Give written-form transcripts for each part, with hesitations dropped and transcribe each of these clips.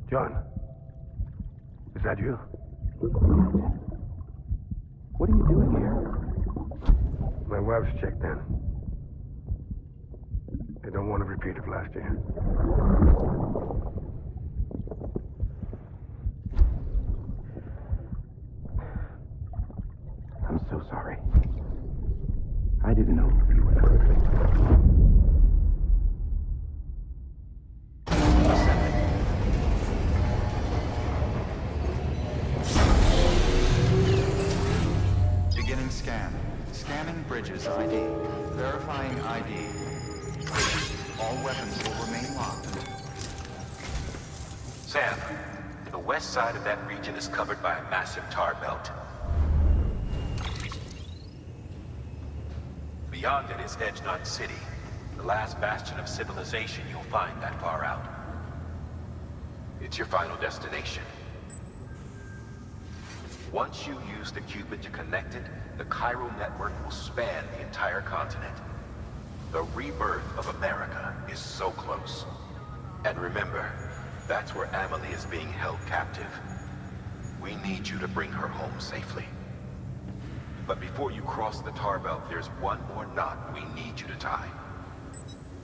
John, is that you? What are you doing here? My wife's checked in. They don't want a repeat of last year. I'm so sorry. I didn't know you were. Beginning scan. Scanning bridges ID. Verifying ID. All weapons will remain locked. Sam, the west side of that region is covered by a massive tar belt. Beyond it is Edgenut City, the last bastion of civilization you'll find that far out. It's your final destination. Once you use the Cupid to connect it, the chiral network will span the entire continent. The rebirth of America is so close. And remember, that's where Amelie is being held captive. We need you to bring her home safely. But before you cross the tar belt, there's one more knot we need you to tie.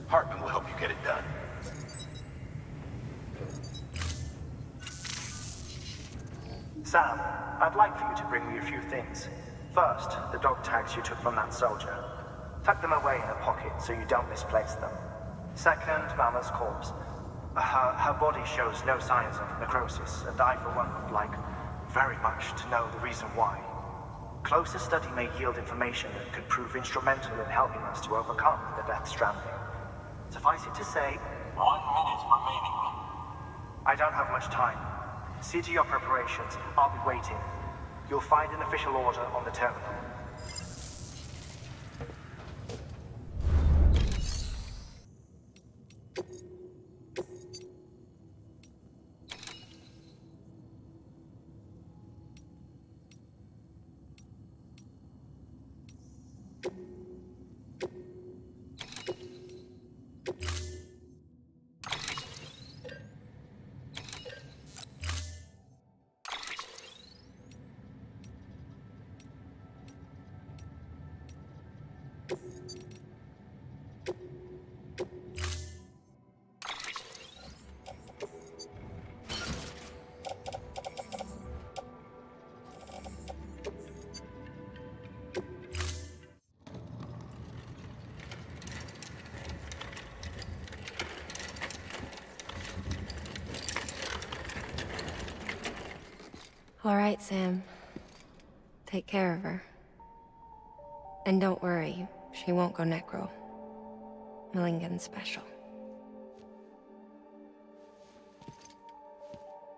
Hartman will help you get it done. Sam, I'd like for you to bring me a few things. First, the dog tags you took from that soldier. Tuck them away in a pocket so you don't misplace them. Second, Mama's corpse. Her body shows no signs of necrosis, and I, for one, would like very much to know the reason why. Closer study may yield information that could prove instrumental in helping us to overcome the deathstranding. Suffice it to say, 1 minute remaining. I don't have much time. See to your preparations. I'll be waiting. You'll find an official order on the terminal. All right, Sam. Take care of her. And don't worry, she won't go necro. Millingan's special.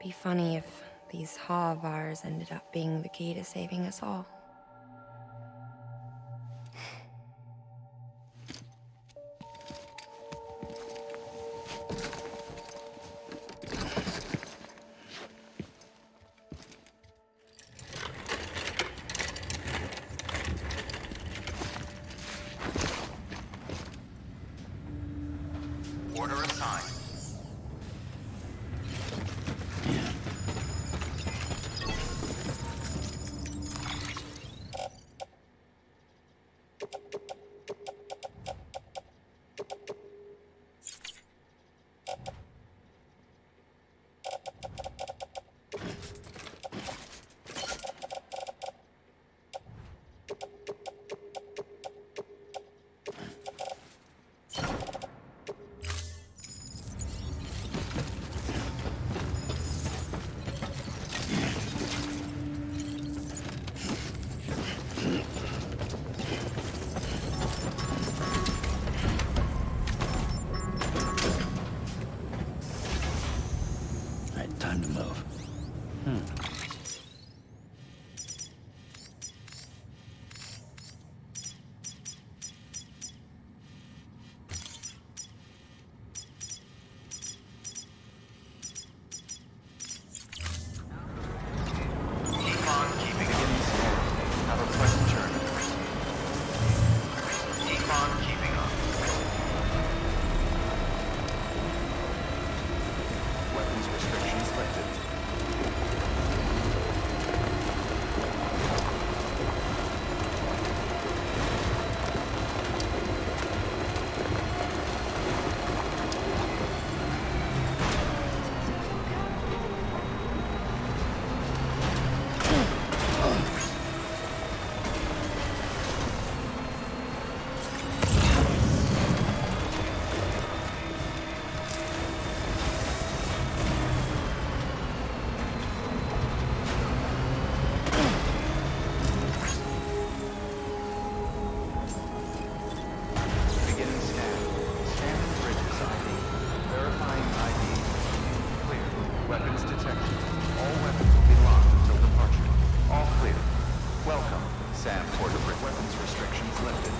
Be funny if these Ha of ours ended up being the key to saving us all. Order assigned. Time to move. Keep on keeping it in the store. Have a pleasant journey. Keep on keeping on. Weapons restrictions lifted. Weapons detected. All weapons will be locked until departure. All clear. Welcome, Sam Porterbrick. Weapons restrictions lifted.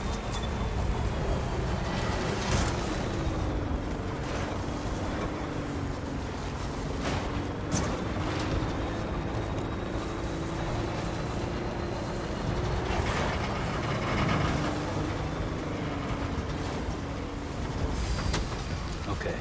Okay.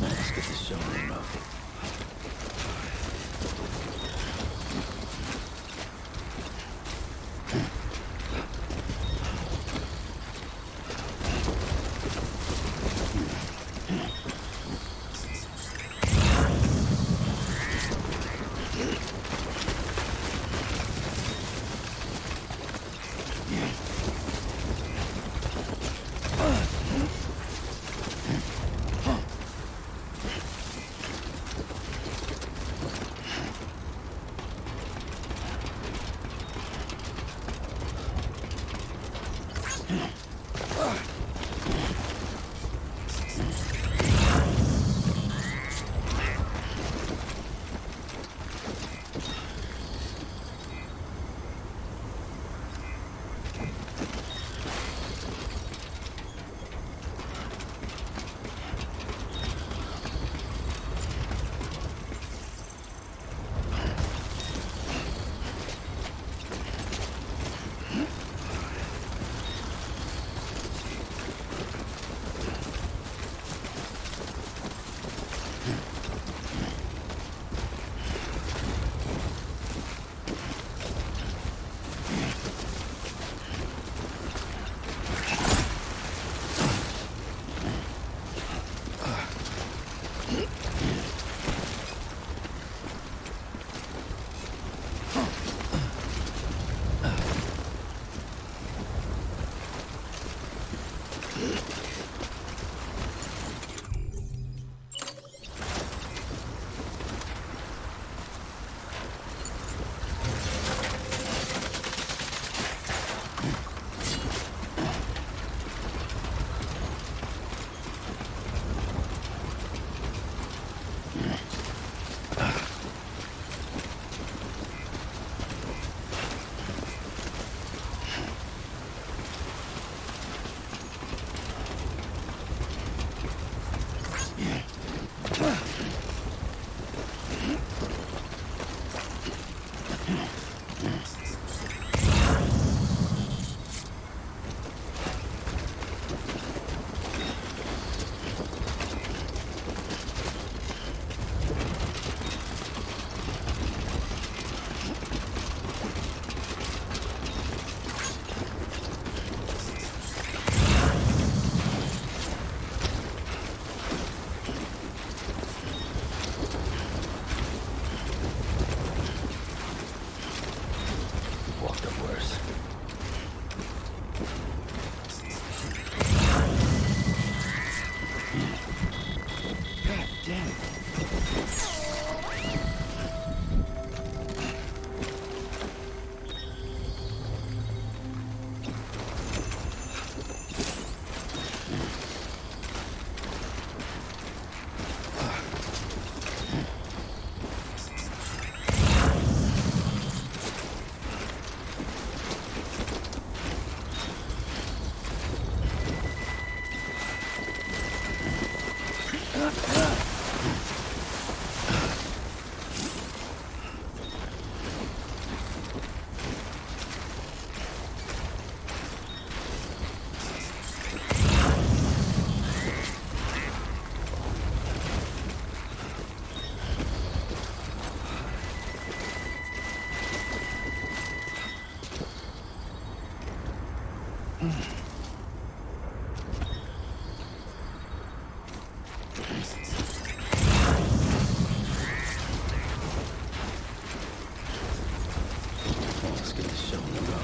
Let's get this show removed. Let's get this show on the road.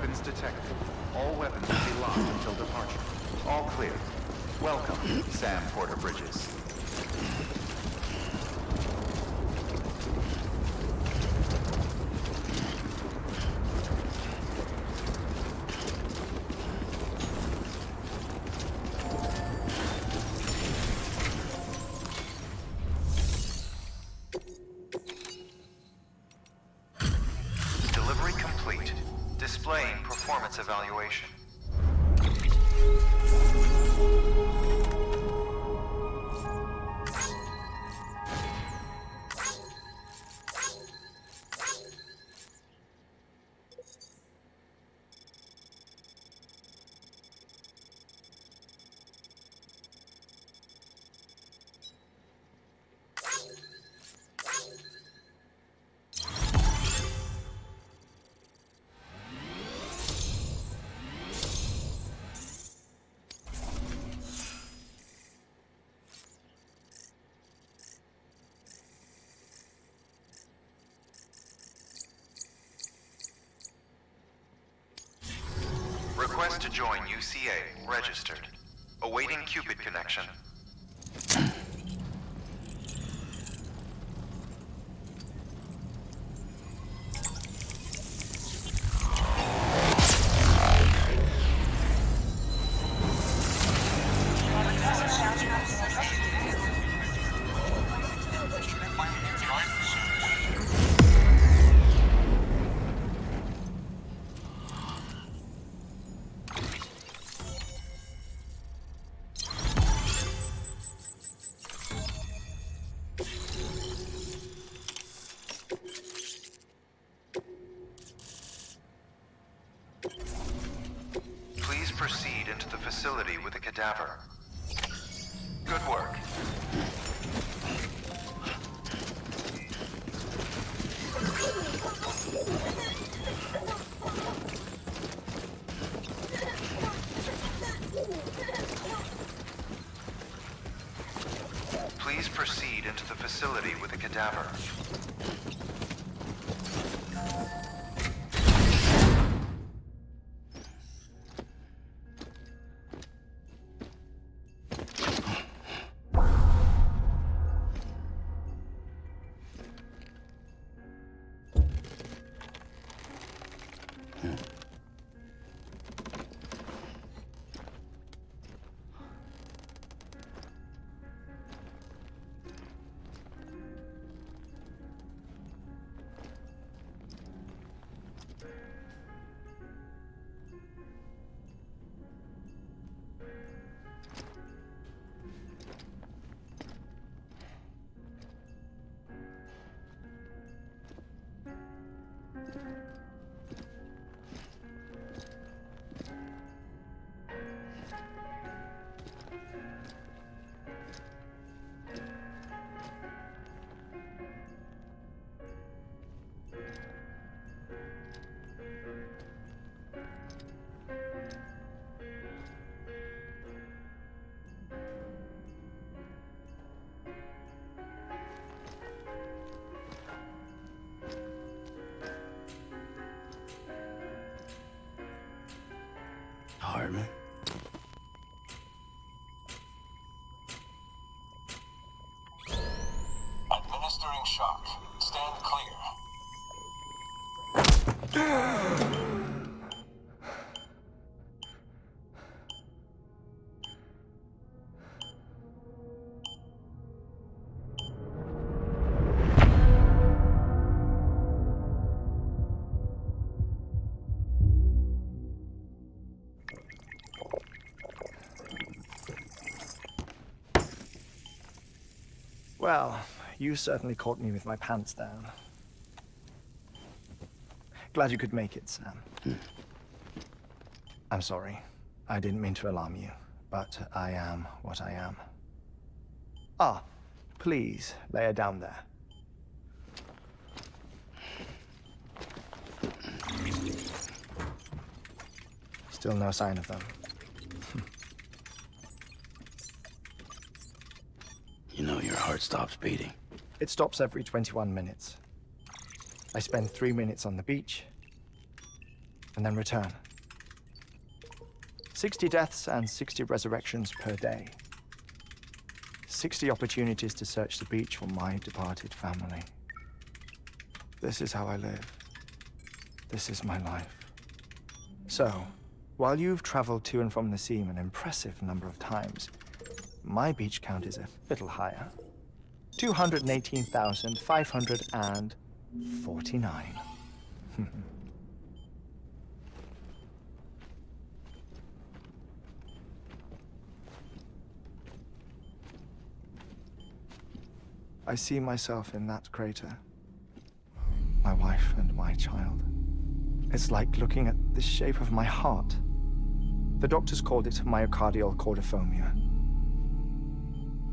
weapons detected. All weapons will be locked until departure. All clear. Welcome, Sam Porter Bridges. Delivery complete. Displaying performance evaluation. Request to join UCA. Registered. Awaiting Cupid connection. Please proceed into the facility with a cadaver. Good work. Please proceed into the facility with a cadaver. Hartman? Administering shock. Stand clear. Well, you certainly caught me with my pants down. Glad you could make it, Sam. I'm sorry. I didn't mean to alarm you, but I am what I am. Ah, please, lay her down there. Still no sign of them. You know your heart stops beating. It stops every 21 minutes. I spend 3 minutes on the beach and then return. 60 deaths and 60 resurrections per day. 60 opportunities to search the beach for my departed family. This is how I live. This is my life. So, while you've traveled to and from the seam an impressive number of times, my beach count is a little higher. 218,549. I see myself in that crater. My wife and my child. It's like looking at the shape of my heart. The doctors called it myocardial chordophobia.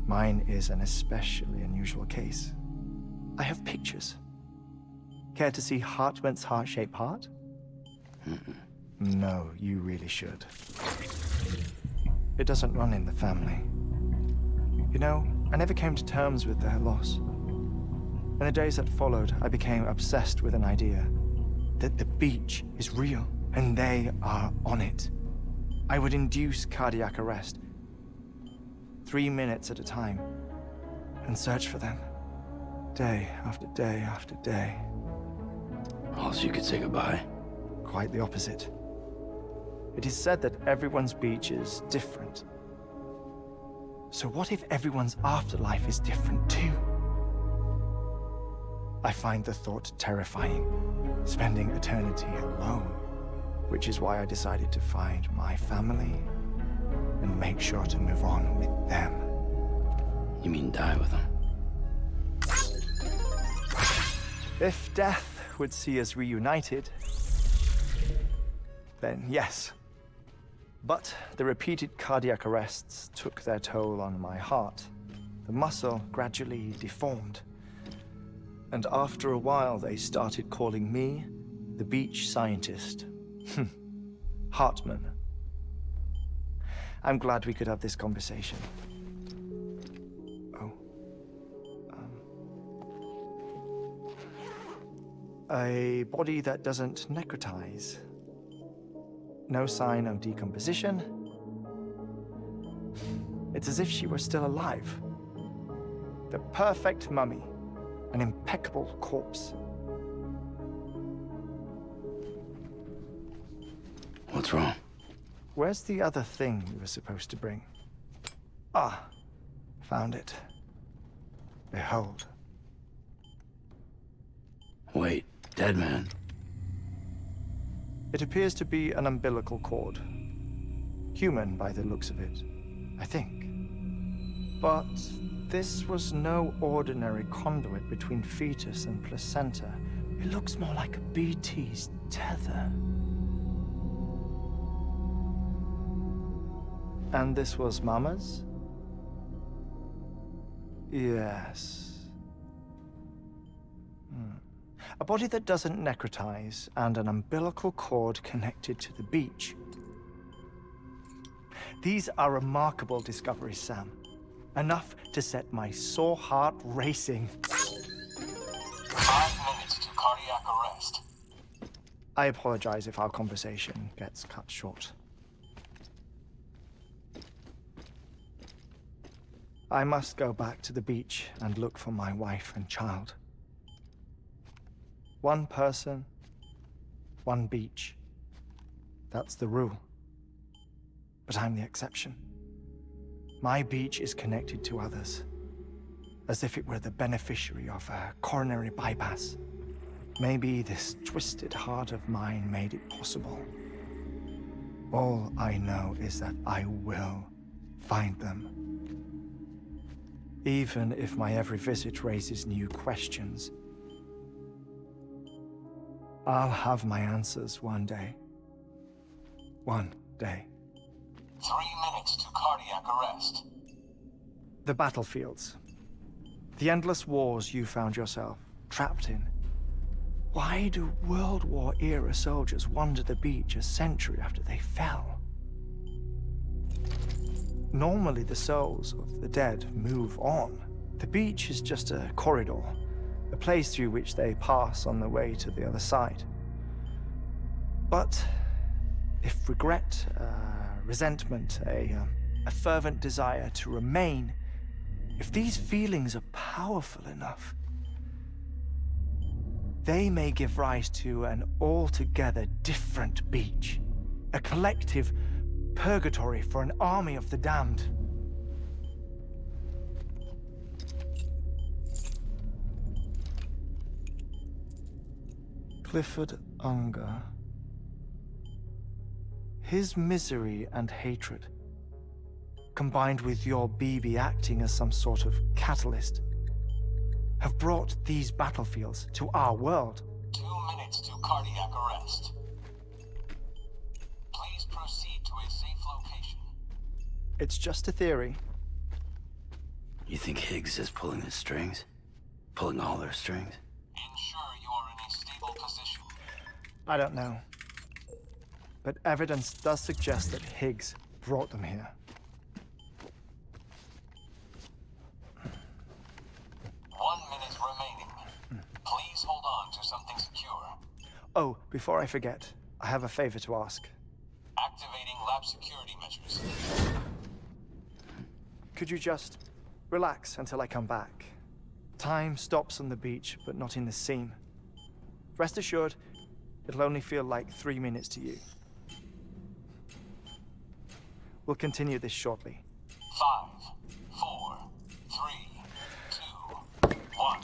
Mine is an especially unusual case. I have pictures. Care to see Hartman's heart-shaped heart? No, you really should. It doesn't run in the family. You know, I never came to terms with their loss. In the days that followed, I became obsessed with an idea that the beach is real and they are on it. I would induce cardiac arrest, 3 minutes at a time, and search for them, day after day after day. Also, you could say goodbye. Quite the opposite. It is said that everyone's beach is different. So what if everyone's afterlife is different too? I find the thought terrifying, spending eternity alone, which is why I decided to find my family and make sure to move on with them. You mean die with them? If death would see us reunited, then yes. But the repeated cardiac arrests took their toll on my heart. The muscle gradually deformed. And after a while, they started calling me the beach scientist. Hartman. I'm glad we could have this conversation. Oh. A body that doesn't necrotize. No sign of decomposition. It's as if she were still alive. The perfect mummy. An impeccable corpse. What's wrong? Where's the other thing you were supposed to bring? Ah, found it. Behold. Wait, dead man. It appears to be an umbilical cord. Human by the looks of it, I think. But this was no ordinary conduit between fetus and placenta. It looks more like a BT's tether. And this was Mama's? Yes. A body that doesn't necrotize and an umbilical cord connected to the beach. These are remarkable discoveries, Sam. Enough to set my sore heart racing. 5 minutes to cardiac arrest. I apologize if our conversation gets cut short. I must go back to the beach and look for my wife and child. One person, one beach. That's the rule. But I'm the exception. My beach is connected to others, as if it were the beneficiary of a coronary bypass. Maybe this twisted heart of mine made it possible. All I know is that I will find them. Even if my every visit raises new questions, I'll have my answers one day. One day. 3 minutes to cardiac arrest. The battlefields. The endless wars you found yourself trapped in. Why do World War-era soldiers wander the beach a century after they fell? Normally, the souls of the dead move on. The beach is just a corridor, a place through which they pass on the way to the other side. But If regret, resentment, a fervent desire to remain, if these feelings are powerful enough, they may give rise to an altogether different beach, a collective purgatory for an army of the damned. Clifford Unger. His misery and hatred, combined with your BB acting as some sort of catalyst, have brought these battlefields to our world. 2 minutes to cardiac arrest. Please proceed to a safe location. It's just a theory. You think Higgs is pulling the strings? Pulling all their strings? Ensure you are in a stable position. I don't know. But evidence does suggest that Higgs brought them here. 1 minute remaining. Please hold on to something secure. Oh, before I forget, I have a favor to ask. Activating lab security measures. Could you just relax until I come back? Time stops on the beach, but not in the scene. Rest assured, it'll only feel like 3 minutes to you. We'll continue this shortly. 5, 4, 3, 2, 1.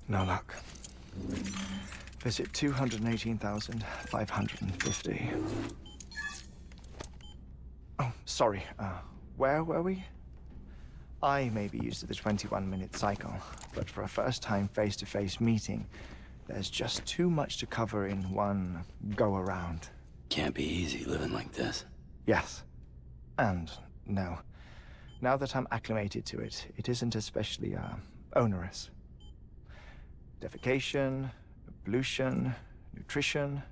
No luck. Visit 218,550. Oh, sorry. Where were we? I may be used to the 21-minute cycle, but for a first-time face-to-face meeting, there's just too much to cover in one go-around. Can't be easy living like this. Yes. And no. Now that I'm acclimated to it, it isn't especially, onerous. Defecation, pollution, nutrition.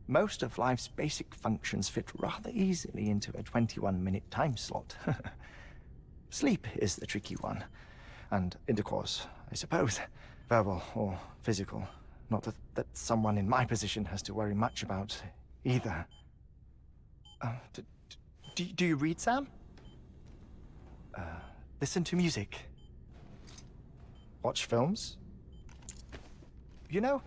Most of life's basic functions fit rather easily into a 21-minute time slot. Sleep is the tricky one. And intercourse, I suppose. Verbal or physical. Not that someone in my position has to worry much about either. Do you read, Sam? Listen to music. Watch films? You know,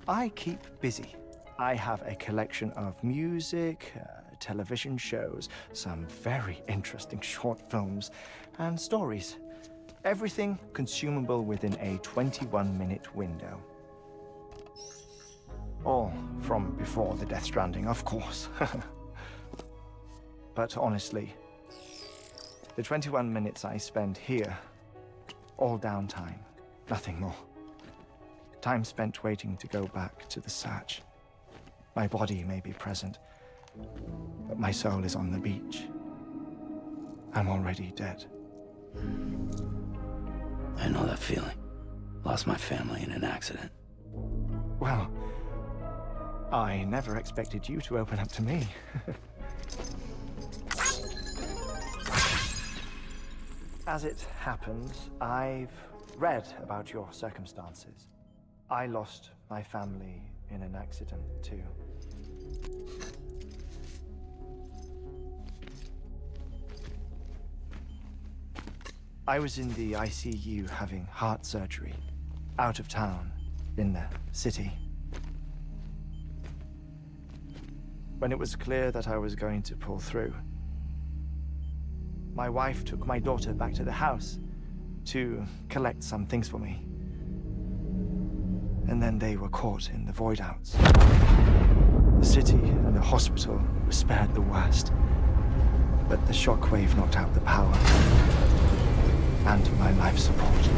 I keep busy. I have a collection of music, television shows, some very interesting short films, and stories. Everything consumable within a 21-minute window. All from before the Death Stranding, of course. But honestly, the 21 minutes I spend here, all downtime, nothing more. Time spent waiting to go back to the search. My body may be present, but my soul is on the beach. I'm already dead. I know that feeling. Lost my family in an accident. Well, I never expected you to open up to me. As it happens, I've read about your circumstances. I lost my family in an accident, too. I was in the ICU having heart surgery, out of town, in the city. When it was clear that I was going to pull through, my wife took my daughter back to the house to collect some things for me. And then they were caught in the voidouts. The city and the hospital were spared the worst, but the shockwave knocked out the power and my life support.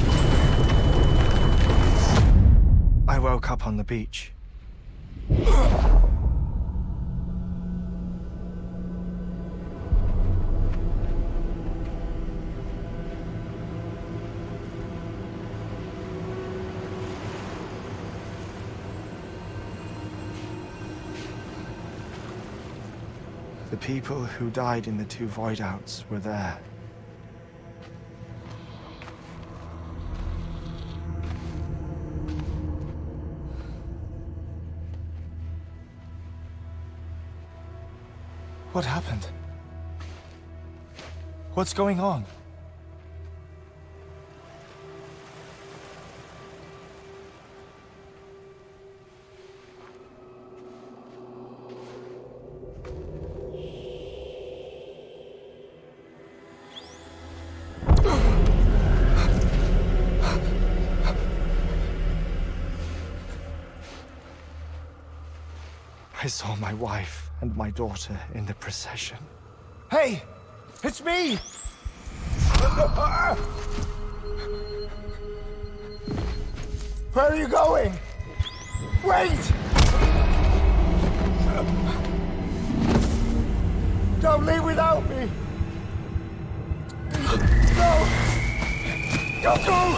I woke up on the beach. The people who died in the two voidouts were there. What happened? What's going on? I saw my wife and my daughter in the procession. Hey! It's me! Where are you going? Wait! Don't leave without me! No! Don't go!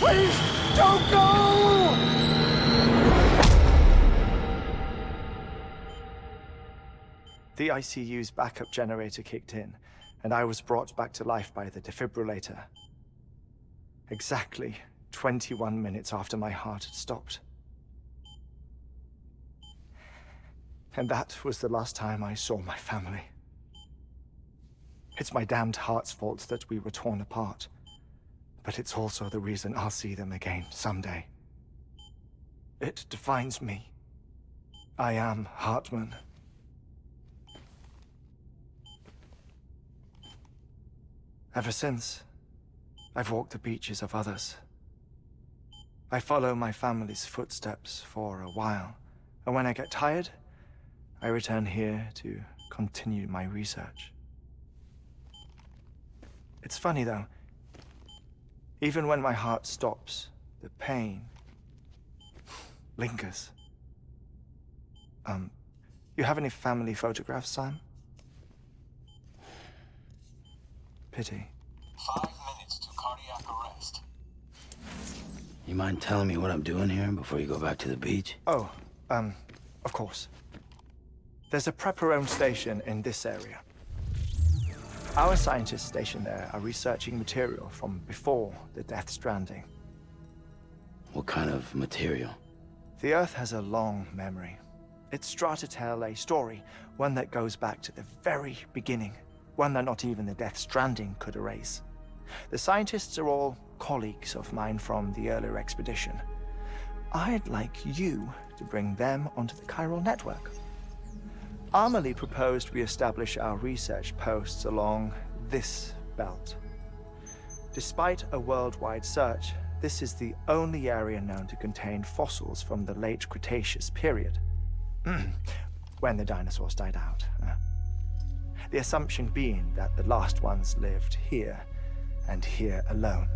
Please, don't go! The ICU's backup generator kicked in, and I was brought back to life by the defibrillator. Exactly 21 minutes after my heart had stopped. And that was the last time I saw my family. It's my damned heart's fault that we were torn apart, but it's also the reason I'll see them again someday. It defines me. I am Hartman. Ever since, I've walked the beaches of others. I follow my family's footsteps for a while, and when I get tired, I return here to continue my research. It's funny though, even when my heart stops, the pain lingers. You have any family photographs, Sam? Pity. 5 minutes to cardiac arrest. You mind telling me what I'm doing here before you go back to the beach? Oh, of course. There's a prep-your-own station in this area. Our scientists stationed there are researching material from before the Deathstranding. What kind of material? The Earth has a long memory. It's trying to tell a story, one that goes back to the very beginning, one that not even the Deathstranding could erase. The scientists are all colleagues of mine from the earlier expedition. I'd like you to bring them onto the chiral network. Amelie proposed we establish our research posts along this belt. Despite a worldwide search, this is the only area known to contain fossils from the late Cretaceous period, when the dinosaurs died out. The assumption being that the last ones lived here, and here alone.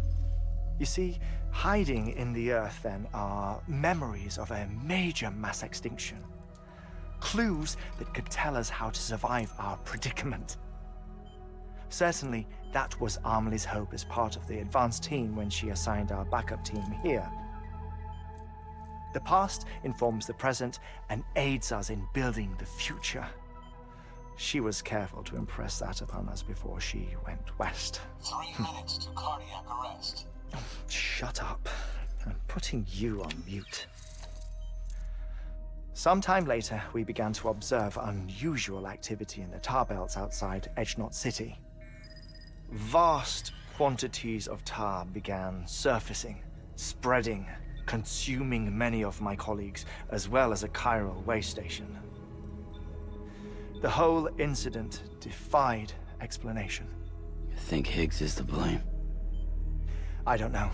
You see, hiding in the Earth then are memories of a major mass extinction. Clues that could tell us how to survive our predicament. Certainly, that was Amelie's hope as part of the advanced team when she assigned our backup team here. The past informs the present and aids us in building the future. She was careful to impress that upon us before she went west. 3 minutes to cardiac arrest. Shut up. I'm putting you on mute. Sometime later, we began to observe unusual activity in the tar belts outside Edgenot City. Vast quantities of tar began surfacing, spreading, consuming many of my colleagues, as well as a chiral waste station. The whole incident defied explanation. You think Higgs is to blame? I don't know,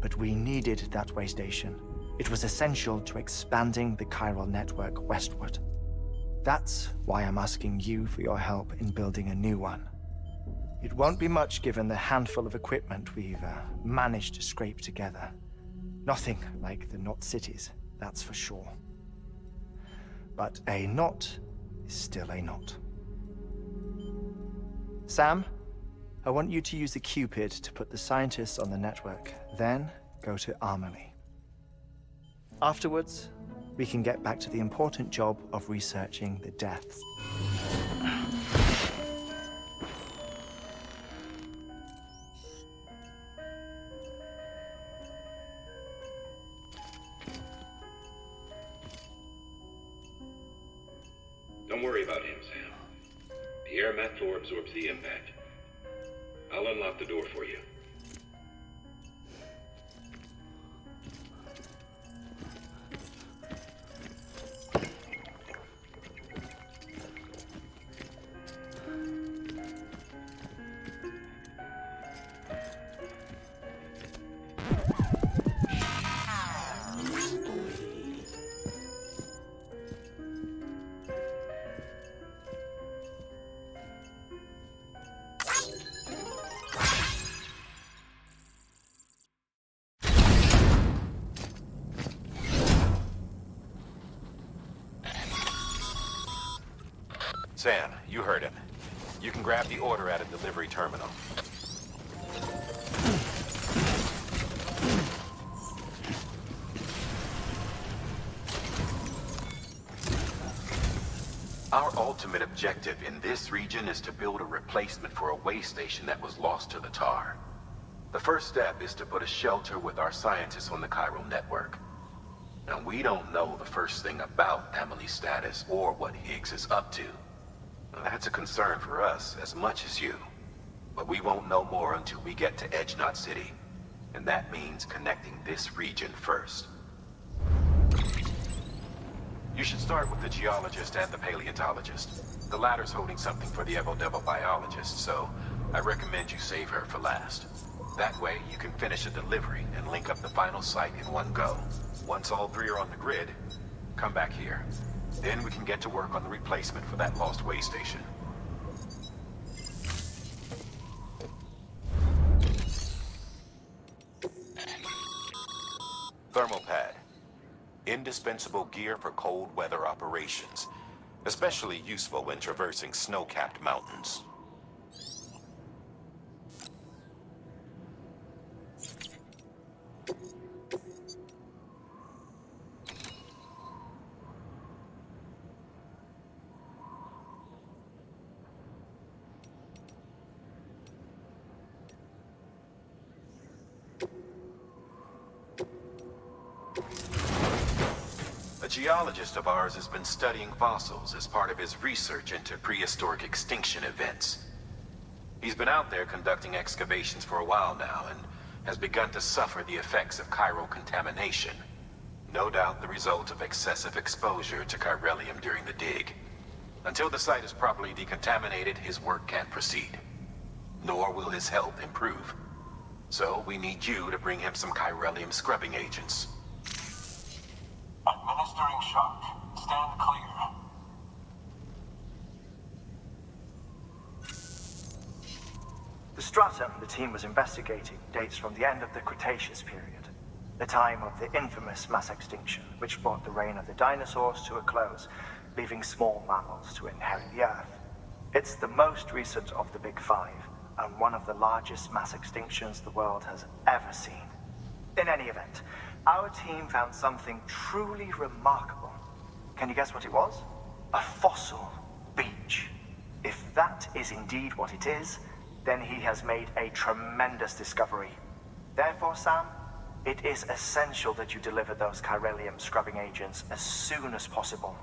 but we needed that way station. It was essential to expanding the chiral network westward. That's why I'm asking you for your help in building a new one. It won't be much given the handful of equipment we've managed to scrape together. Nothing like the knot cities, that's for sure. But a knot is still a knot. Sam, I want you to use the Cupid to put the scientists on the network, then go to Amelie. Afterwards, we can get back to the important job of researching the deaths. Don't worry about him, Sam. The air mat floor absorbs the impact. I'll unlock the door for you. Sam, you heard him. You can grab the order at a delivery terminal. Our ultimate objective in this region is to build a replacement for a way station that was lost to the tar. The first step is to put a shelter with our scientists on the chiral network. Now, we don't know the first thing about Amelie's status or what Higgs is up to. Now, that's a concern for us as much as you. But we won't know more until we get to Edgenot City. And that means connecting this region first. You should start with the geologist and the paleontologist. The latter's holding something for the evo-devil biologist, so I recommend you save her for last. That way, you can finish a delivery and link up the final site in one go. Once all three are on the grid, come back here. Then we can get to work on the replacement for that lost way station. Thermal pad. Indispensable gear for cold weather operations. Especially useful when traversing snow-capped mountains. A geologist of ours has been studying fossils as part of his research into prehistoric extinction events. He's been out there conducting excavations for a while now and has begun to suffer the effects of chiral contamination. No doubt the result of excessive exposure to chiralium during the dig. Until the site is properly decontaminated, his work can't proceed. Nor will his health improve. So we need you to bring him some chiralium scrubbing agents. Administering shock. Stand clear. The stratum the team was investigating dates from the end of the Cretaceous period, the time of the infamous mass extinction, which brought the reign of the dinosaurs to a close, leaving small mammals to inherit the Earth. It's the most recent of the Big Five, and one of the largest mass extinctions the world has ever seen. In any event, our team found something truly remarkable. Can you guess what it was? A fossil beach. If that is indeed what it is, then he has made a tremendous discovery. Therefore, Sam, it is essential that you deliver those chiralium scrubbing agents as soon as possible.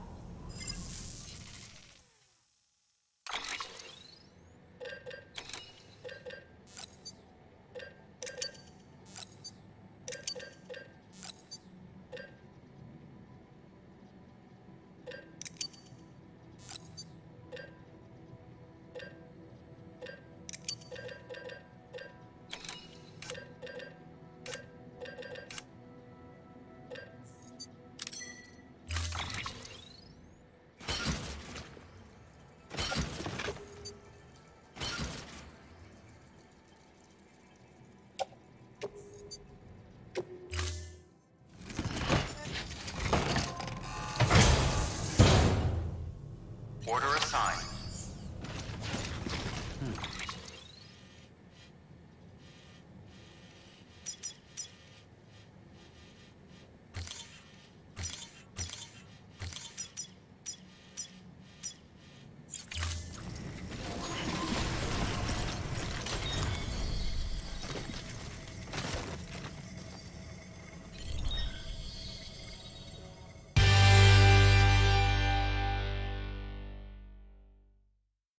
Order assigned.